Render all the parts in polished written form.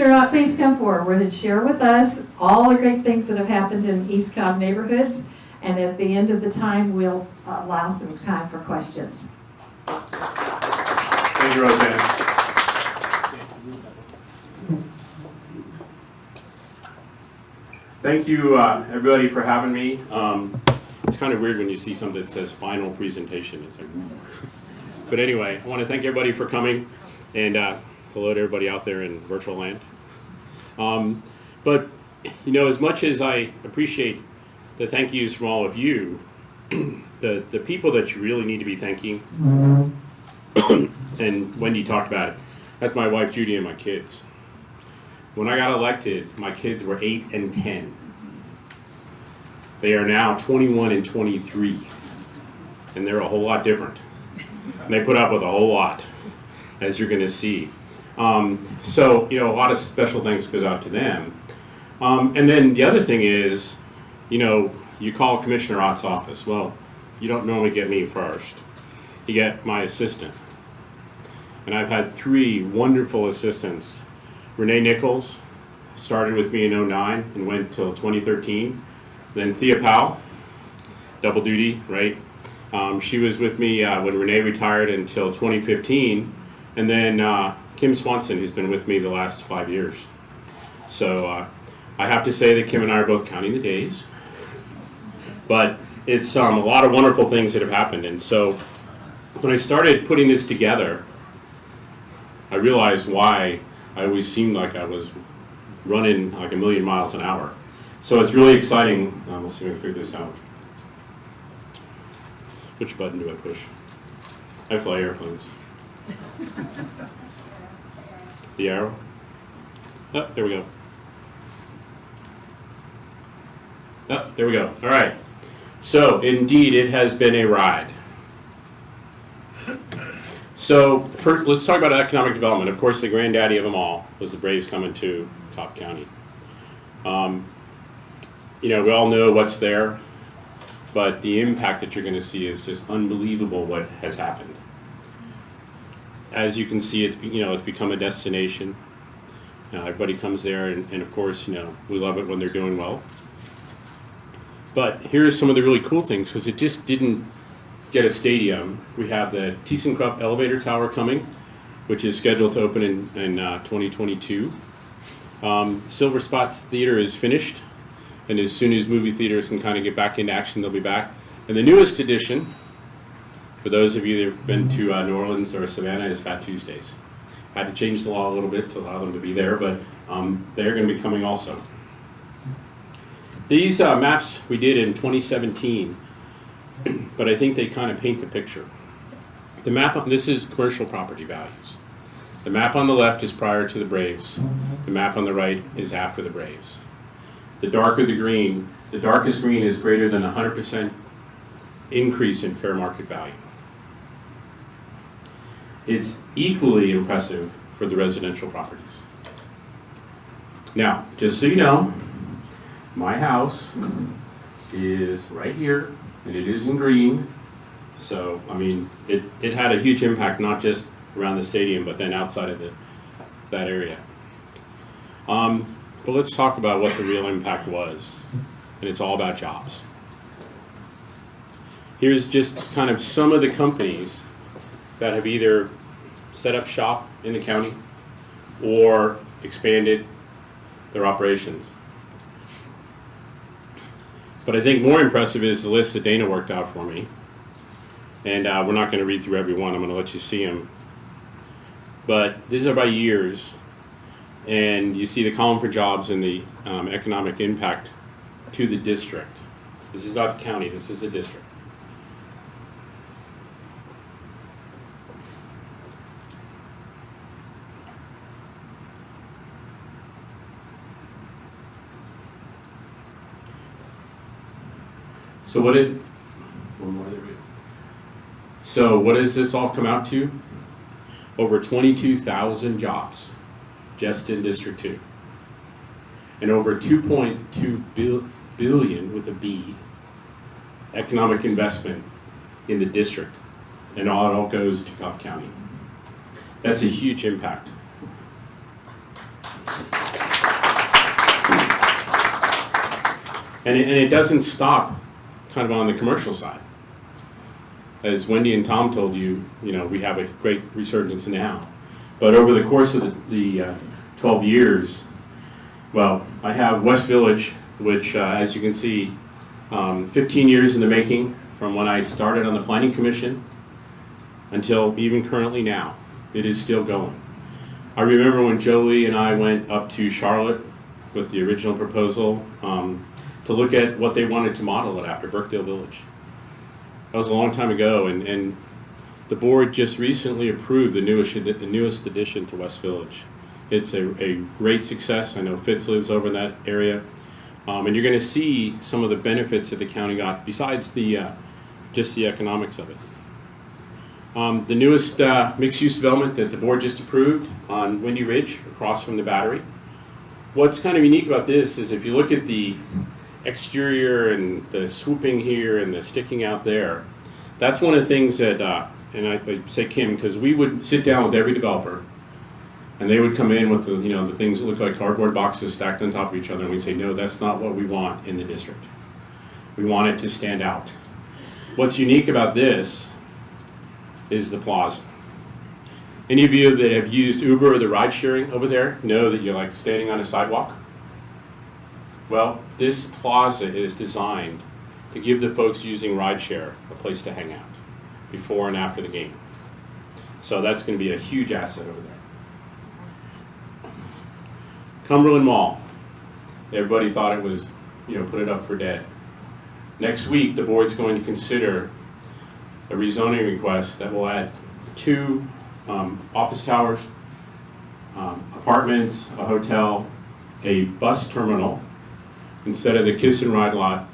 Commissioner Ott, please come forward and share with us all the great things that have happened in East Cobb neighborhoods. And at the end of the time, we'll allow some time for questions. Thank you, Roseanne. Thank you, everybody, for having me. It's kind of weird when you see something that says final presentation. It's like, ooh. But anyway, I want to thank everybody for coming, and hello to everybody out there in virtual land. But, you know, as much as I appreciate the thank yous from all of you, the people that you really need to be thanking, and Wendy talked about it, that's my wife Judy and my kids. When I got elected, my kids were 8 and 10. They are now 21 and 23, and they're a whole lot different. And they put up with a whole lot, as you're going to see. So, you know, a lot of special thanks goes out to them. And then the other thing is, you know, you call Commissioner Ott's office. Well, you don't normally get me first. You get my assistant. And I've had 3 wonderful assistants. Renee Nichols started with me in 2009 and went till 2013. Then Thea Powell, double duty, right? She was with me when Renee retired until 2015. And then Kim Swanson, who's been with me the last 5 years. So I have to say that Kim and I are both counting the days. But it's a lot of wonderful things that have happened. And so when I started putting this together, I realized why I always seemed like I was running like 1,000,000 miles an hour. So it's really exciting. We'll see if we can figure this out. Which button do I push? I fly airplanes. The arrow? Oh, there we go. Oh, there we go. All right. So indeed, it has been a ride. So first, let's talk about economic development. Of course, the granddaddy of them all was the Braves coming to Cobb County. You know, we all know what's there, but the impact that you're going to see is just unbelievable what has happened. As you can see, it's become a destination. Everybody comes there, and of course, you know, we love it when they're doing well. But here's some of the really cool things, because it just didn't get a stadium. We have the ThyssenKrupp elevator tower coming, which is scheduled to open in 2022. Silver Spots Theater is finished, and as soon as movie theaters can kind of get back into action, they'll be back. And the newest addition, for those of you that have been to New Orleans or Savannah, is Fat Tuesdays. Had to change the law a little bit to allow them to be there, but they're going to be coming also. These maps we did in 2017, but I think they kind of paint the picture. The map, this is commercial property values. The map on the left is prior to the Braves. The map on the right is after the Braves. The darker the green, the darkest green is greater than 100% increase in fair market value. It's equally impressive for the residential properties. Now, just so you know, my house is right here, and it is in green. So, I mean, it had a huge impact, not just around the stadium, but then outside of that area. But let's talk about what the real impact was, and it's all about jobs. Here's just kind of some of the companies that have either set up shop in the county or expanded their operations. But I think more impressive is the list that Dana worked out for me. And we're not going to read through every one. I'm going to let you see them. But these are by years. And you see the column for jobs and the economic impact to the district. This is not the county. This is the district. So what does this all come out to? Over 22,000 jobs just in District 2. And over 2.2 billion with a B economic investment in the district. And all goes to Cobb County. That's a huge impact. And it doesn't stop kind of on the commercial side. As Wendy and Tom told you, we have a great resurgence now. But over the course of the 12 years, well, I have West Village, which, as you can see, 15 years in the making from when I started on the Planning Commission until even currently now. It is still going. I remember when Jolie and I went up to Charlotte with the original proposal to look at what they wanted to model it after, Birkdale Village. That was a long time ago, and the board just recently approved the newest addition to West Village. It's a great success. I know Fitz lives over in that area. And you're going to see some of the benefits that the county got besides just the economics of it. The newest mixed-use development that the board just approved on Windy Ridge across from the Battery. What's kind of unique about this is if you look at the exterior and the swooping here and the sticking out there, that's one of the things that, and I say Kim, because we would sit down with every developer and they would come in with the things that look like cardboard boxes stacked on top of each other, and we'd say, no, that's not what we want in the district. We want it to stand out. What's unique about this is the plaza. Any of you that have used Uber or the ride sharing over there know that you're like standing on a sidewalk? Well, this plaza is designed to give the folks using rideshare a place to hang out before and after the game. So that's going to be a huge asset over there. Cumberland Mall. Everybody thought it was, put it up for dead. Next week, the board's going to consider a rezoning request that will add 2 office towers, apartments, a hotel, a bus terminal instead of the kiss and ride lot,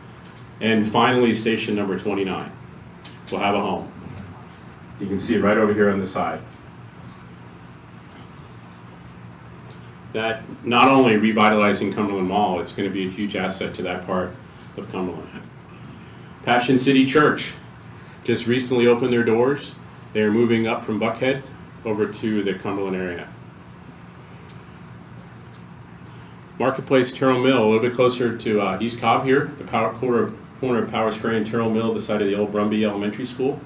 and finally station number 29 will have a home. You can see it right over here on the side. That not only revitalizing Cumberland Mall, it's going to be a huge asset to that part of Cumberland. Passion City Church just recently opened their doors. They are moving up from Buckhead over to the Cumberland area. Marketplace Terrell Mill, a little bit closer to East Cobb here, the corner of Powers Ferry and Terrell Mill, the side of the old Brumby Elementary School.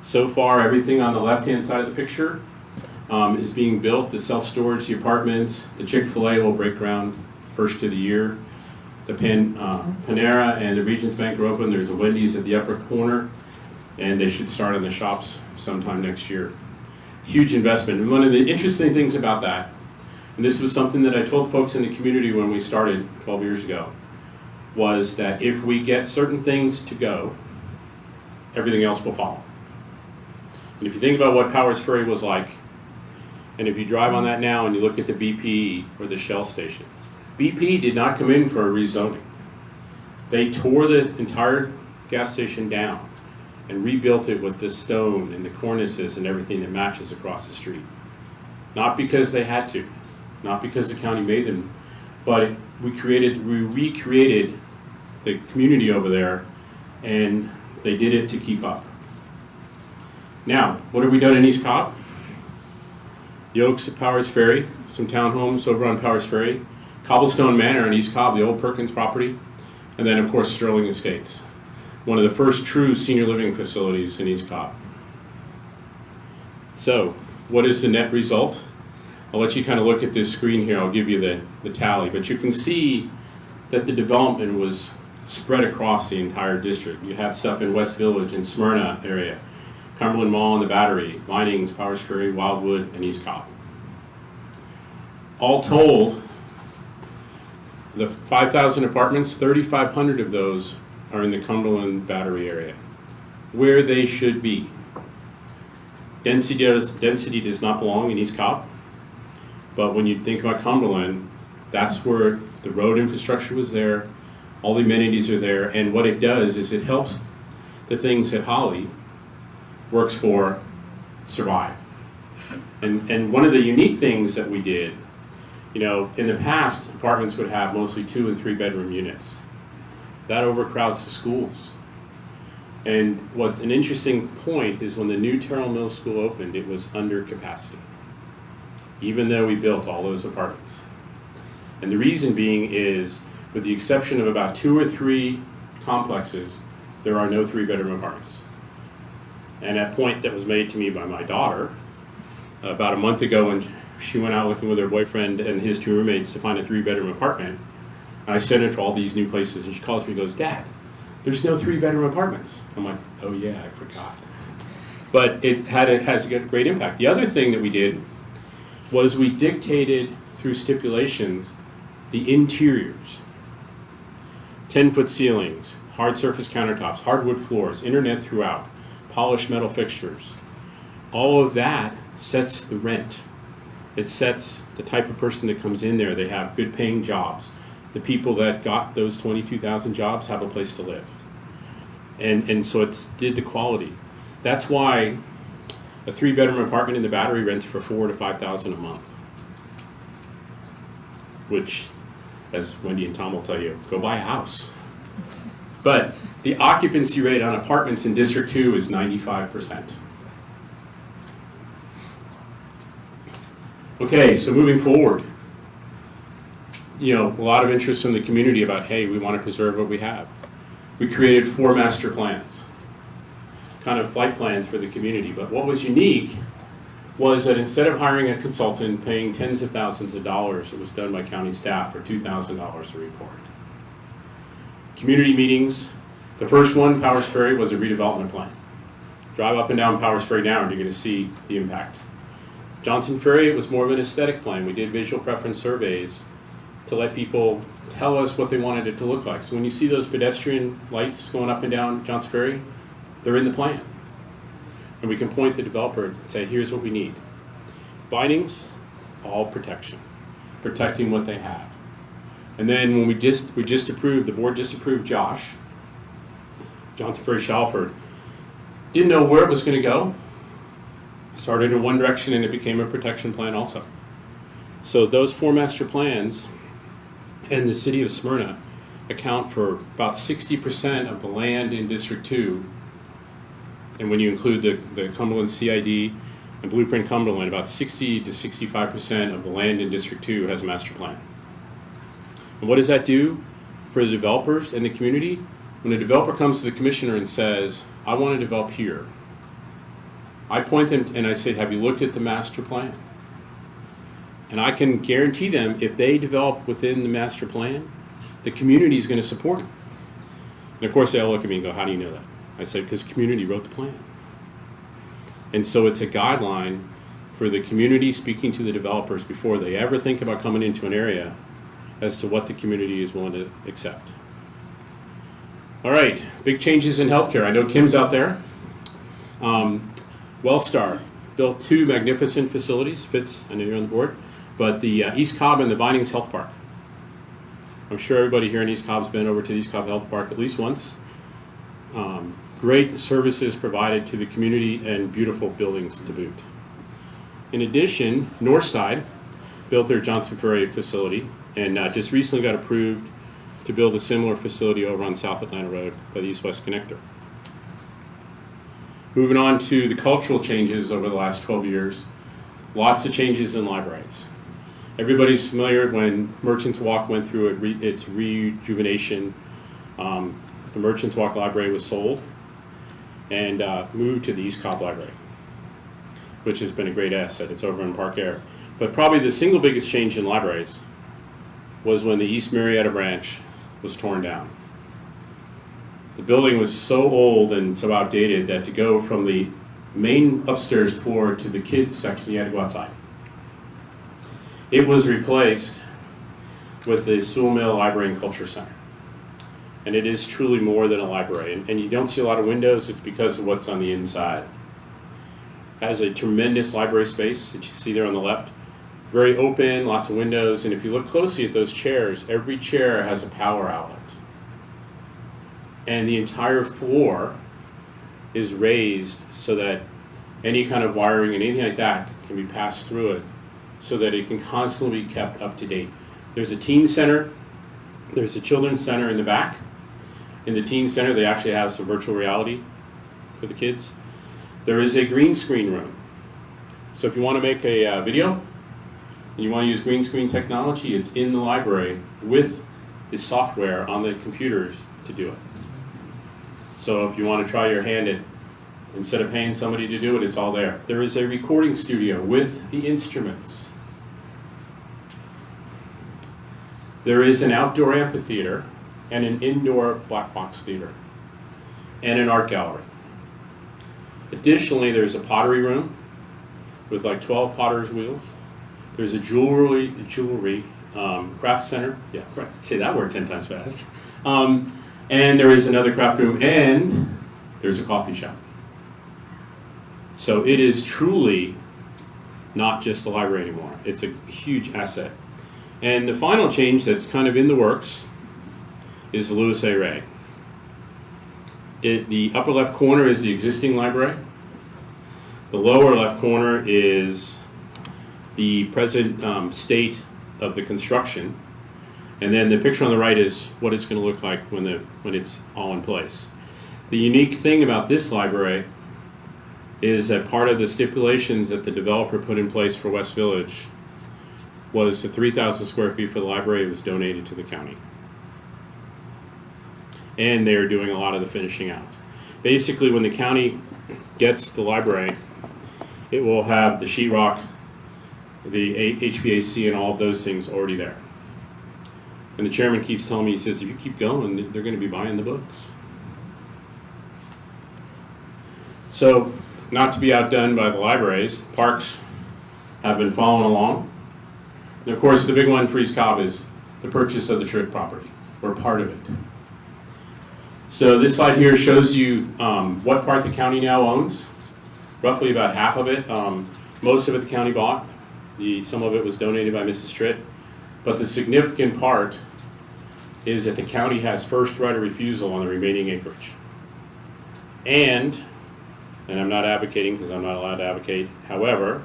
So far, everything on the left-hand side of the picture is being built. The self-storage, the apartments, the Chick-fil-A will break ground first of the year. The Panera and the Regions Bank are open. There's a Wendy's at the upper corner, and they should start on the shops sometime next year. Huge investment. And one of the interesting things about that, and this was something that I told folks in the community when we started 12 years ago, was that if we get certain things to go, everything else will follow. And if you think about what Powers Ferry was like, and if you drive on that now and you look at the BP or the Shell station, BP did not come in for a rezoning. They tore the entire gas station down and rebuilt it with the stone and the cornices and everything that matches across the street. Not because they had to, not because the county made them, but we recreated the community over there, and they did it to keep up. Now, what have we done in East Cobb? The Oaks at Powers Ferry, some townhomes over on Powers Ferry, Cobblestone Manor in East Cobb, the old Perkins property, and then of course Sterling Estates, one of the first true senior living facilities in East Cobb. So, what is the net result? I'll let you kind of look at this screen here. I'll give you the tally, but you can see that the development was spread across the entire district. You have stuff in West Village and Smyrna area, Cumberland Mall and the Battery, Vinings, Powers Ferry, Wildwood, and East Cobb. All told, the 5,000 apartments, 3,500 of those are in the Cumberland Battery area, where they should be. Density does not belong in East Cobb, but when you think about Cumberland, that's where the road infrastructure was there, all the amenities are there, and what it does is it helps the things that Holly works for survive. And one of the unique things that we did, in the past, apartments would have mostly 2 and 3 bedroom units. That overcrowds the schools. And what an interesting point is when the new Terrell Mill School opened, it was under capacity, even though we built all those apartments. And the reason being is with the exception of about 2 or 3 complexes, there are no 3-bedroom apartments. And a point that was made to me by my daughter about a month ago when she went out looking with her boyfriend and his 2 roommates to find a 3-bedroom apartment. And I sent her to all these new places, and she calls me and goes, "Dad, there's no 3-bedroom apartments." I'm like, "Oh yeah, I forgot." But it has a great impact. The other thing that we did was we dictated through stipulations the interiors. 10-foot ceilings, hard surface countertops, hardwood floors, internet throughout, polished metal fixtures. All of that sets the rent. It sets the type of person that comes in there. They have good paying jobs. The people that got those 22,000 jobs have a place to live. And so it did the quality. That's why a 3-bedroom apartment in the Battery rents for $4,000 to $5,000 a month. Which, as Wendy and Tom will tell you, go buy a house. But the occupancy rate on apartments in District 2 is 95%. Okay, so moving forward, a lot of interest from the community about, hey, we want to preserve what we have. We created 4 master plans, kind of flight plans for the community. But what was unique was that instead of hiring a consultant, paying tens of thousands of dollars, it was done by county staff for $2,000 a report. Community meetings, the first one, Powers Ferry, was a redevelopment plan. Drive up and down Powers Ferry now and you're going to see the impact. Johnson Ferry, it was more of an aesthetic plan. We did visual preference surveys to let people tell us what they wanted it to look like. So when you see those pedestrian lights going up and down Johnson Ferry, they're in the plan. And we can point the developer and say, here's what we need. Bindings, all protection, protecting what they have. And then when we just approved, the board just approved Johnson Ferry Shalford, didn't know where it was going to go. Started in one direction and it became a protection plan also. So those 4 master plans and the city of Smyrna account for about 60% of the land in District 2. And when you include the Cumberland CID and Blueprint Cumberland, about 60 to 65% of the land in District 2 has a master plan. And what does that do for the developers and the community? When a developer comes to the commissioner and says, I want to develop here, I point them and I say, have you looked at the master plan? And I can guarantee them if they develop within the master plan, the community is going to support them. And of course they all look at me and go, how do you know that? I said, because the community wrote the plan. And so it's a guideline for the community speaking to the developers before they ever think about coming into an area as to what the community is willing to accept. All right, big changes in healthcare. I know Kim's out there. Wellstar built 2 magnificent facilities. Fitz, I know you're on the board, but the East Cobb and the Vinings Health Park. I'm sure everybody here in East Cobb's been over to the East Cobb Health Park at least once. Great services provided to the community and beautiful buildings to boot. In addition, Northside built their Johnson Ferry facility and just recently got approved to build a similar facility over on South Atlanta Road by the East-West Connector. Moving on to the cultural changes over the last 12 years, lots of changes in libraries. Everybody's familiar when Merchants Walk went through its rejuvenation. The Merchants Walk Library was sold and moved to the East Cobb Library, which has been a great asset. It's over in Park Air. But probably the single biggest change in libraries was when the East Marietta branch was torn down. The building was so old and so outdated that to go from the main upstairs floor to the kids section, you had to go outside. It was replaced with the Sewell Mill Library and Culture Center. And it is truly more than a library. And you don't see a lot of windows, it's because of what's on the inside. It has a tremendous library space that you see there on the left. Very open, lots of windows, and if you look closely at those chairs, every chair has a power outlet. And the entire floor is raised so that any kind of wiring and anything like that can be passed through it so that it can constantly be kept up to date. There's a teen center, there's a children's center in the back. In the teen center, they actually have some virtual reality for the kids. There is a green screen room. So if you want to make a video, and you want to use green screen technology, it's in the library with the software on the computers to do it. So if you want to try your hand at, instead of paying somebody to do it, it's all there. There is a recording studio with the instruments. There is an outdoor amphitheater and an indoor black box theater and an art gallery. Additionally, there's a pottery room with like 12 potter's wheels. There's a jewelry craft center. Yeah, say that word 10 times fast. And there is another craft room, and there's a coffee shop. So it is truly not just a library anymore. It's a huge asset. And the final change that's kind of in the works is the Lewis A. Ray. The upper left corner is the existing library. The lower left corner is the present state of the construction. And then the picture on the right is what it's going to look like when it's all in place. The unique thing about this library is that part of the stipulations that the developer put in place for West Village was the 3,000 square feet for the library was donated to the county. And they're doing a lot of the finishing out. Basically, when the county gets the library, it will have the sheetrock, the HVAC, and all of those things already there. And the chairman keeps telling me, he says, if you keep going, they're going to be buying the books. So, not to be outdone by the libraries, parks have been following along. And of course, the big one for East Cobb is the purchase of the Truist property, or part of it. So this slide here shows you what part the county now owns. Roughly about half of it. Most of it the county bought. Some of it was donated by Mrs. Tritt. But the significant part is that the county has first right of refusal on the remaining acreage. And I'm not advocating because I'm not allowed to advocate, however,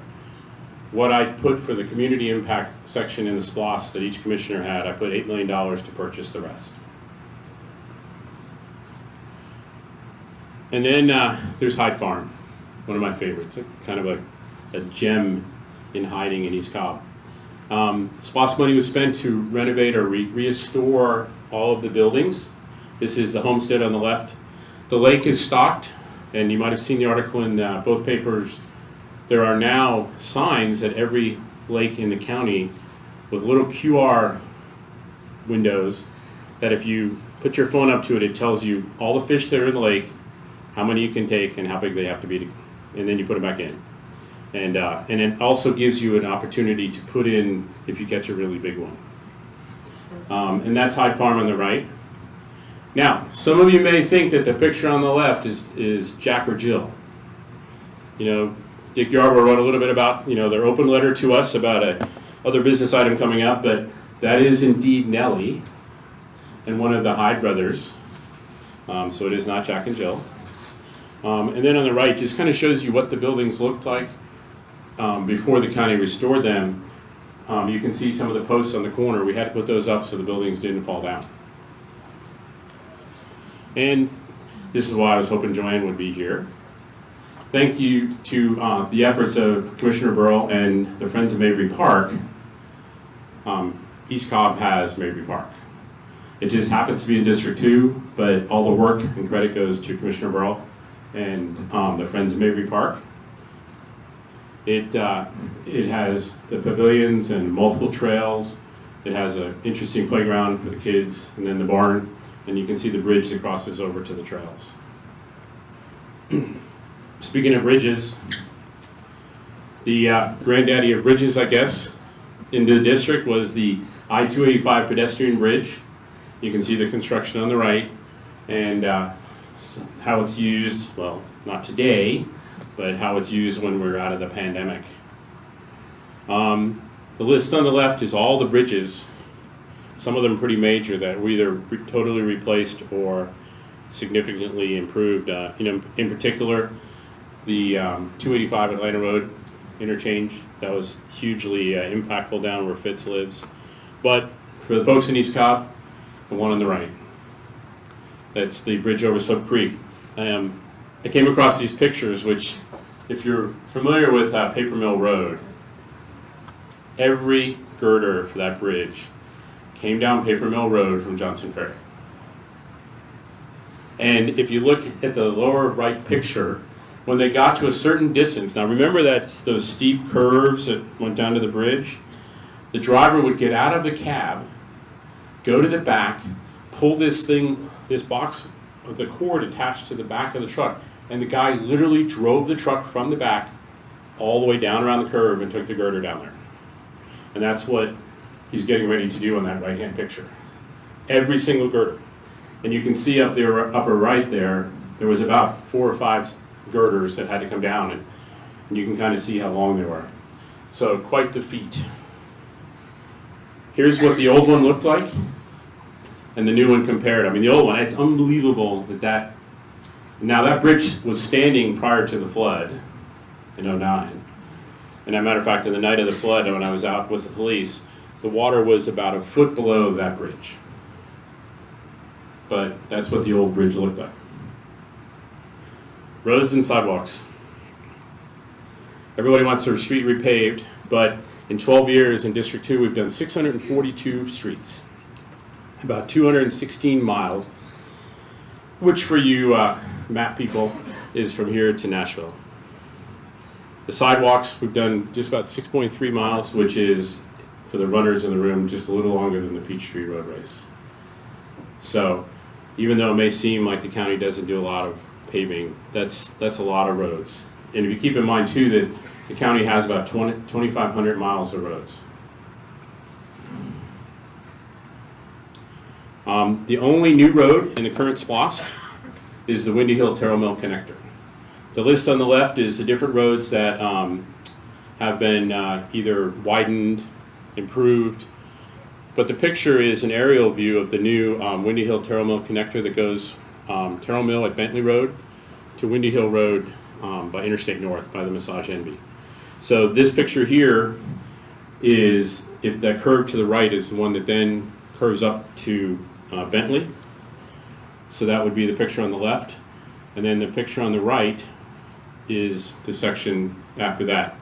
what I put for the community impact section in the SPLOST that each commissioner had, I put $8 million to purchase the rest. And then there's Hyde Farm, one of my favorites, kind of a gem in hiding in East Cobb. SPLOST money was spent to renovate or restore all of the buildings. This is the homestead on the left. The lake is stocked, and you might have seen the article in both papers. There are now signs at every lake in the county with little QR windows that if you put your phone up to it, it tells you all the fish that are in the lake, how many you can take, and how big they have to be, and then you put them back in. And it also gives you an opportunity to put in if you catch a really big one. And that's Hyde Farm on the right. Now, some of you may think that the picture on the left is Jack or Jill. You know, Dick Yarborough wrote a little bit about, their open letter to us about a other business item coming up, but that is indeed Nellie and one of the Hyde brothers. So it is not Jack and Jill. And then on the right just kind of shows you what the buildings looked like before the county restored them. You can see some of the posts on the corner. We had to put those up so the buildings didn't fall down. And this is why I was hoping Joanne would be here. Thank you to the efforts of Commissioner Burrell and the Friends of Mabry Park. East Cobb has Mabry Park. It just happens to be in District 2, but all the work and credit goes to Commissioner Burrell and the Friends of Mabry Park. It has the pavilions and multiple trails. It has an interesting playground for the kids, and then the barn, and you can see the bridge that crosses over to the trails. Speaking of bridges, the granddaddy of bridges, I guess, in the district was the I-285 pedestrian bridge. You can see the construction on the right, and how it's used, well, not today, but how it's used when we're out of the pandemic. The list on the left is all the bridges, some of them pretty major, that were either totally replaced or significantly improved. In particular, the 285 Atlanta Road interchange, that was hugely impactful down where Fitz lives. But for the folks in East Cobb, the one on the right, that's the bridge over Soap Creek. I came across these pictures, which, if you're familiar with Paper Mill Road, every girder for that bridge came down Paper Mill Road from Johnson Ferry. And if you look at the lower right picture, when they got to a certain distance, now remember that those steep curves that went down to the bridge? The driver would get out of the cab, go to the back, pull this box of the cord attached to the back of the truck, and the guy literally drove the truck from the back all the way down around the curve and took the girder down there. And that's what he's getting ready to do on that right-hand picture. Every single girder. And you can see up there, upper right there was about 4 or 5 girders that had to come down, and you can kind of see how long they were. So quite the feat. Here's what the old one looked like and the new one compared. I mean, the old one, it's unbelievable that now that bridge was standing prior to the flood in '09. And as a matter of fact, on the night of the flood, when I was out with the police, the water was about a foot below that bridge. But that's what the old bridge looked like. Roads and sidewalks. Everybody wants their street repaved, but in 12 years in District 2, we've done 642 streets, about 216 miles, which for you map people is from here to Nashville. The sidewalks, we've done just about 6.3 miles, which is, for the runners in the room, just a little longer than the Peachtree Road Race. So, even though it may seem like the county doesn't do a lot of paving, that's a lot of roads. And if you keep in mind, too, that the county has about 2,500 miles of roads. The only new road in the current SPLOST is the Windy Hill Terrell Mill Connector. The list on the left is the different roads that have been either widened, improved, but the picture is an aerial view of the new Windy Hill Terrell Mill Connector that goes Terrell Mill at Bentley Road to Windy Hill Road by Interstate North by the Massage Envy. So this picture here is, if that curve to the right is the one that then curves up to Bentley. So that would be the picture on the left. And then the picture on the right is the section after that.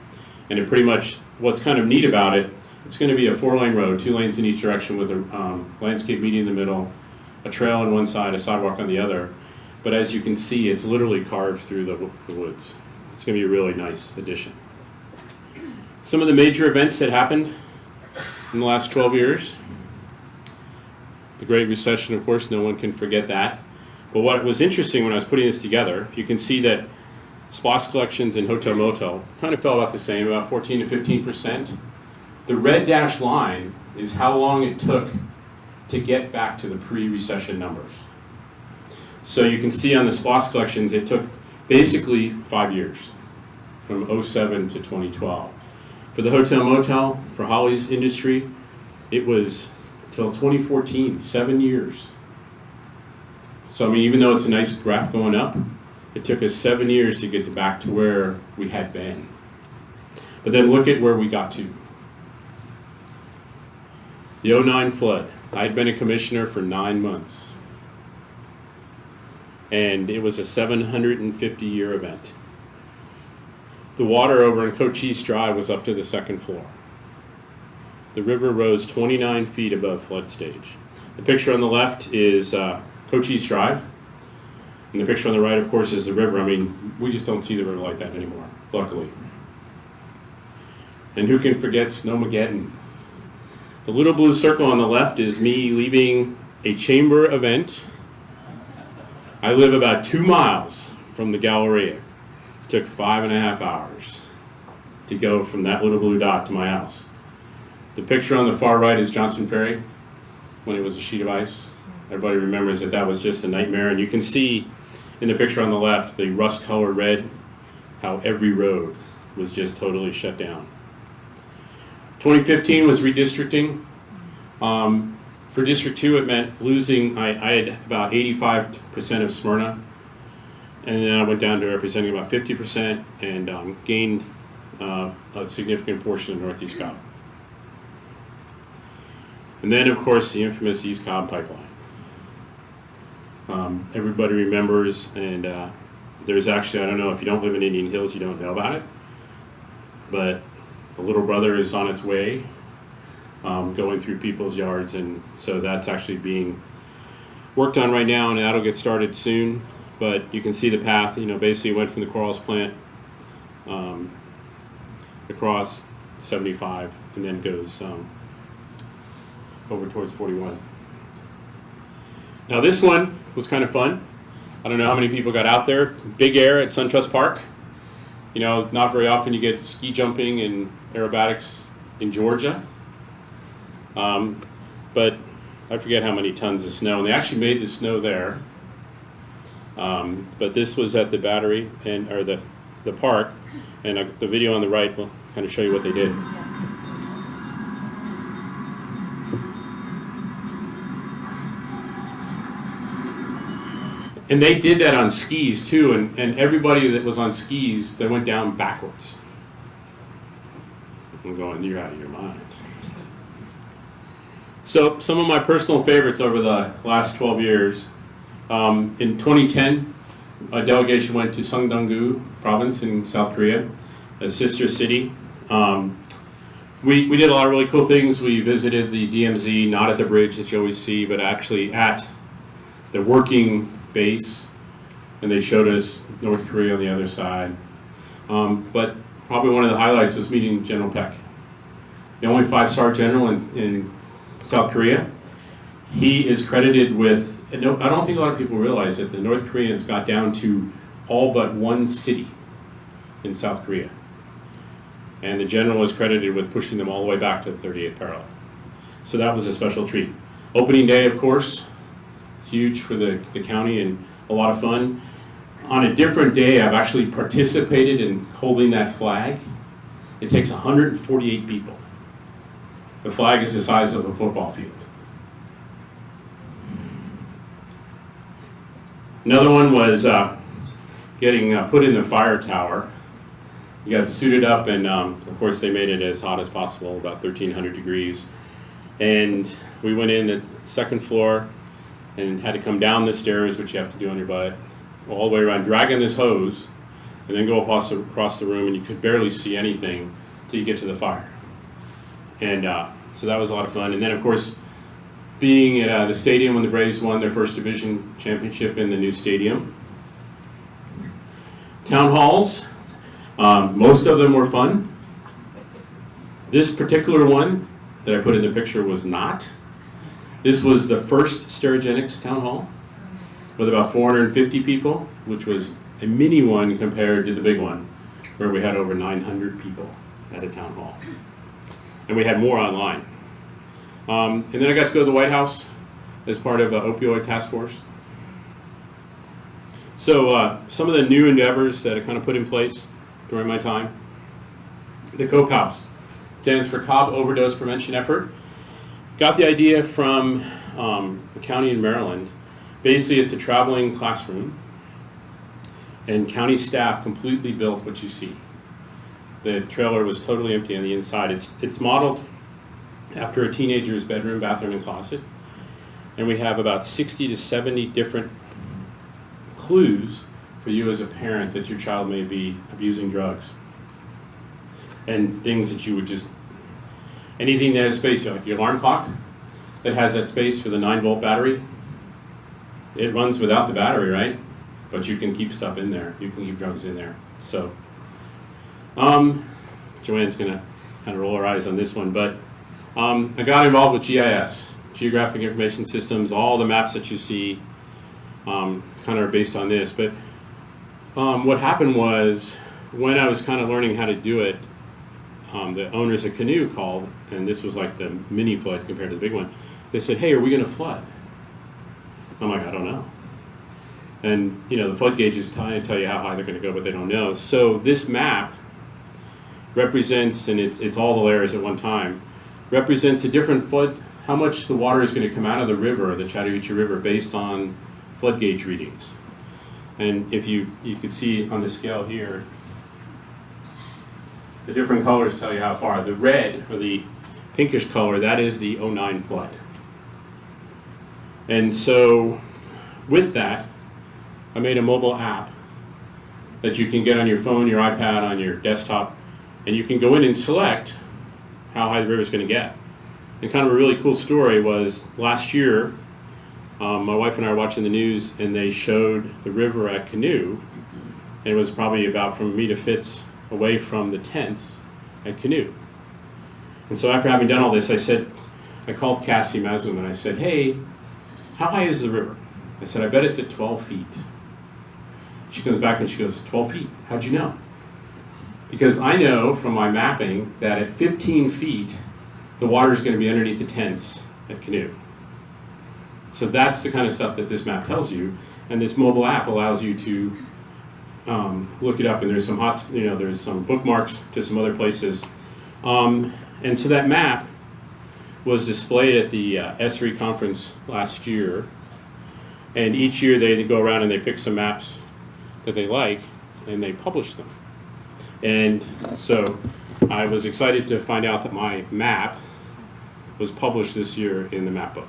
And it pretty much, what's kind of neat about it, it's going to be a 4-lane road, 2 lanes in each direction with a landscape median in the middle, a trail on one side, a sidewalk on the other. But as you can see, it's literally carved through the woods. It's going to be a really nice addition. Some of the major events that happened in the last 12 years. The Great Recession, of course, no one can forget that. But what was interesting when I was putting this together, you can see that SPLOST collections and hotel motel kind of fell about the same, about 14 to 15%. The red dashed line is how long it took to get back to the pre-recession numbers. So you can see on the SPLOST collections, it took basically 5 years, from '07 to 2012. For the hotel motel, for Holly's industry, it was till 2014, 7 years. So I mean, even though it's a nice graph going up, it took us 7 years to get back to where we had been. But then look at where we got to. The '09 flood. I had been a commissioner for 9 months. And it was a 750-year event. The water over in Cochise Drive was up to the 2nd floor. The river rose 29 feet above flood stage. The picture on the left is Cochise Drive. And the picture on the right, of course, is the river. I mean, we just don't see the river like that anymore, luckily. And who can forget Snowmageddon? The little blue circle on the left is me leaving a chamber event. I live about 2 miles from the Galleria. It took 5.5 hours to go from that little blue dot to my house. The picture on the far right is Johnson Ferry, when it was a sheet of ice. Everybody remembers that was just a nightmare. And you can see in the picture on the left, the rust-colored red, how every road was just totally shut down. 2015 was redistricting. For District 2, it meant losing, I had about 85% of Smyrna, and then I went down to representing about 50% and gained a significant portion of Northeast Cobb. And then, of course, the infamous East Cobb pipeline. Everybody remembers, and there's actually, I don't know, if you don't live in Indian Hills, you don't know about it, but the little brother is on its way. going through people's yards, and so that's actually being worked on right now, and that'll get started soon. But you can see the path, basically went from the Quarles plant across 75 and then goes over towards 41. Now this one was kind of fun. I don't know how many people got out there. Big air at SunTrust Park. Not very often you get ski jumping and aerobatics in Georgia. But I forget how many tons of snow. And they actually made the snow there. But this was at the battery or the park. And the video on the right will kind of show you what they did. And they did that on skis too, and everybody that was on skis, they went down backwards. I'm going, you're out of your mind. So some of my personal favorites over the last 12 years. In 2010, a delegation went to Sungdong-gu province in South Korea, a sister city. We did a lot of really cool things. We visited the DMZ, not at the bridge that you always see, but actually at the working base, and they showed us North Korea on the other side. But probably one of the highlights was meeting General Peck, the only 5-star general in South Korea. He is credited with, I don't think a lot of people realize that the North Koreans got down to all but one city in South Korea. And the general was credited with pushing them all the way back to the 38th parallel. So that was a special treat. Opening day, of course, huge for the county and a lot of fun. On a different day, I've actually participated in holding that flag. It takes 148 people. The flag is the size of a football field. Another one was getting put in the fire tower. You got suited up, and of course they made it as hot as possible, about 1,300 degrees. And we went in the second floor and had to come down the stairs, which you have to do on your butt, all the way around, dragging this hose, and then go across the room, and you could barely see anything till you get to the fire. And so that was a lot of fun. And then, of course, being at the stadium when the Braves won their first division championship in the new stadium. Town halls, most of them were fun. This particular one that I put in the picture was not. This was the first Sterigenics town hall with about 450 people, which was a mini one compared to the big one, where we had over 900 people at a town hall. And we had more online. And then I got to go to the White House as part of an opioid task force. So some of the new endeavors that I kind of put in place during my time. The COPE House stands for Cobb Overdose Prevention Effort. Got the idea from a county in Maryland. Basically, it's a traveling classroom, and county staff completely built what you see. The trailer was totally empty on the inside. It's modeled after a teenager's bedroom, bathroom, and closet. And we have about 60 to 70 different clues for you as a parent that your child may be abusing drugs. And things that you would just, anything that has space, like your alarm clock that has that space for the 9-volt battery, it runs without the battery, right? But you can keep stuff in there. You can keep drugs in there. So, Joanne's gonna kind of roll her eyes on this one, but I got involved with GIS, Geographic Information Systems. All the maps that you see kind of are based on this. But what happened was, when I was kind of learning how to do it, the owners of Canoe called, and this was like the mini flood compared to the big one. They said, "Hey, are we going to flood?" I'm like, "I don't know." And the flood gauges tell you how high they're going to go, but they don't know. So this map represents, and it's all the layers at one time, represents a different flood, how much the water is going to come out of the river, the Chattahoochee River, based on flood gauge readings. And if you could see on the scale here, the different colors tell you how far. The red, or the pinkish color, that is the '09 flood. And so with that, I made a mobile app that you can get on your phone, your iPad, on your desktop, and you can go in and select how high the river is going to get. And kind of a really cool story was last year, my wife and I were watching the news, and they showed the river at Canoe, and it was probably about from me to Fitz away from the tents at Canoe. And so after having done all this, I called Cassie Mazum and I said, hey, how high is the river? I said, I bet it's at 12 feet. She comes back and she goes, 12 feet? How'd you know? Because I know from my mapping that at 15 feet, the water is going to be underneath the tents at Canoe. So that's the kind of stuff that this map tells you. And this mobile app allows you to look it up. And there's some there's some bookmarks to some other places. And so that map was displayed at the ESRI conference last year. And each year they go around and they pick some maps that they like and they publish them. And so I was excited to find out that my map was published this year in the map book.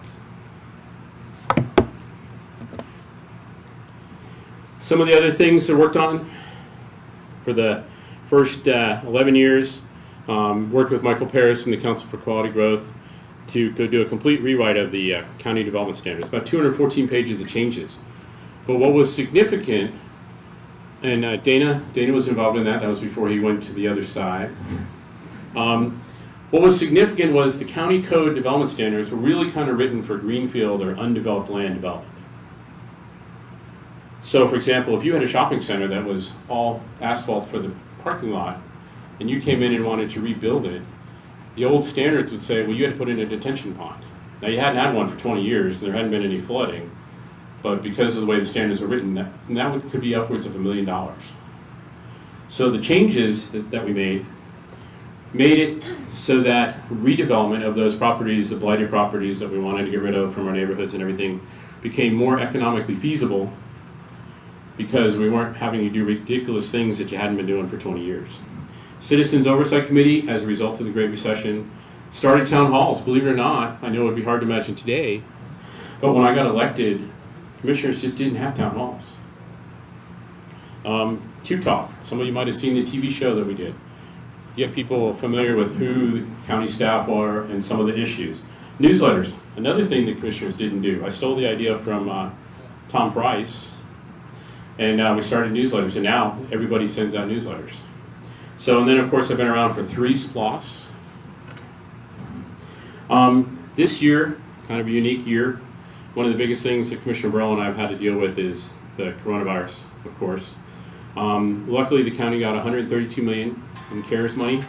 Some of the other things I worked on for the first 11 years, worked with Michael Paris and the Council for Quality Growth to go do a complete rewrite of the county development standards. About 214 pages of changes. But what was significant, and Dana was involved in that. That was before he went to the other side. What was significant was the county code development standards were really kind of written for greenfield or undeveloped land development. So, for example, if you had a shopping center that was all asphalt for the parking lot, and you came in and wanted to rebuild it, the old standards would say, well, you had to put in a detention pond. Now, you hadn't had one for 20 years, and there hadn't been any flooding, but because of the way the standards are written, that could be upwards of $1 million. So the changes that we made it so that redevelopment of those properties, the blighted properties that we wanted to get rid of from our neighborhoods and everything, became more economically feasible because we weren't having to do ridiculous things that you hadn't been doing for 20 years. Citizens Oversight Committee, as a result of the Great Recession, started town halls. Believe it or not, I know it would be hard to imagine today, but when I got elected, commissioners just didn't have town halls. Tube Talk, some of you might have seen the TV show that we did. Get people familiar with who the county staff are and some of the issues. Newsletters, another thing the commissioners didn't do. I stole the idea from Tom Price, and we started newsletters, and now everybody sends out newsletters. So, and then of course I've been around for 3 SPLOS. This year, kind of a unique year, one of the biggest things that Commissioner Burrell and I have had to deal with is the coronavirus, of course. Luckily the county got $132 million in CARES money.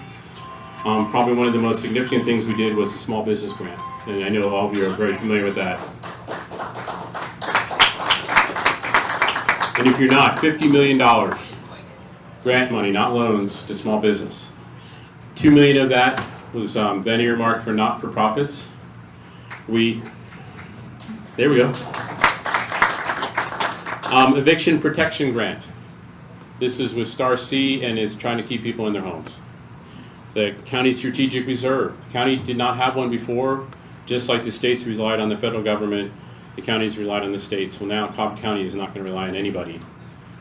Probably one of the most significant things we did was the small business grant, and I know all of you are very familiar with that. And if you're not, $50 million grant money, not loans, to small business. $2 million of that was then earmarked for not-for-profits. There we go. Eviction protection grant. This is with Star C and is trying to keep people in their homes. The county strategic reserve. The county did not have one before, just like the states relied on the federal government. The counties relied on the states. Well, now Cobb County is not going to rely on anybody.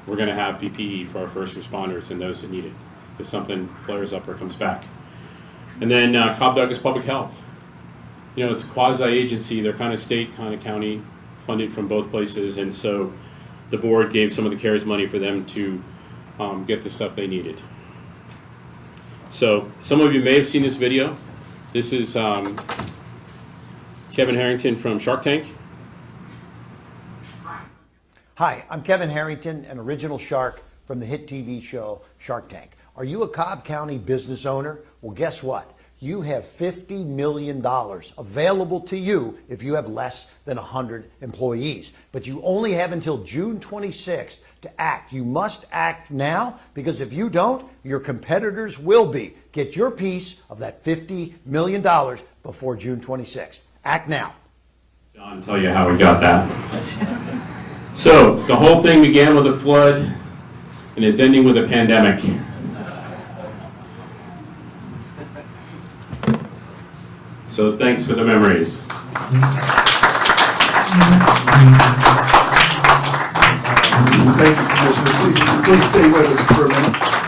We're going to have PPE for our first responders and those that need it if something flares up or comes back. And then Cobb Douglas Public Health. You know, it's a quasi-agency. They're kind of state, kind of county, funded from both places. And so the board gave some of the CARES money for them to get the stuff they needed. So some of you may have seen this video. This is Kevin Harrington from Shark Tank. Hi, I'm Kevin Harrington, an original shark from the hit TV show Shark Tank. Are you a Cobb County business owner? Well, guess what? You have $50 million available to you if you have less than 100 employees. But you only have until June 26th to act. You must act now, because if you don't, your competitors will be. Get your piece of that $50 million before June 26th. Act now. I'll tell you how we got that. So, the whole thing began with a flood, and it's ending with a pandemic. So, thanks for the memories. Thank you, Commissioner. Please stay with us for a minute.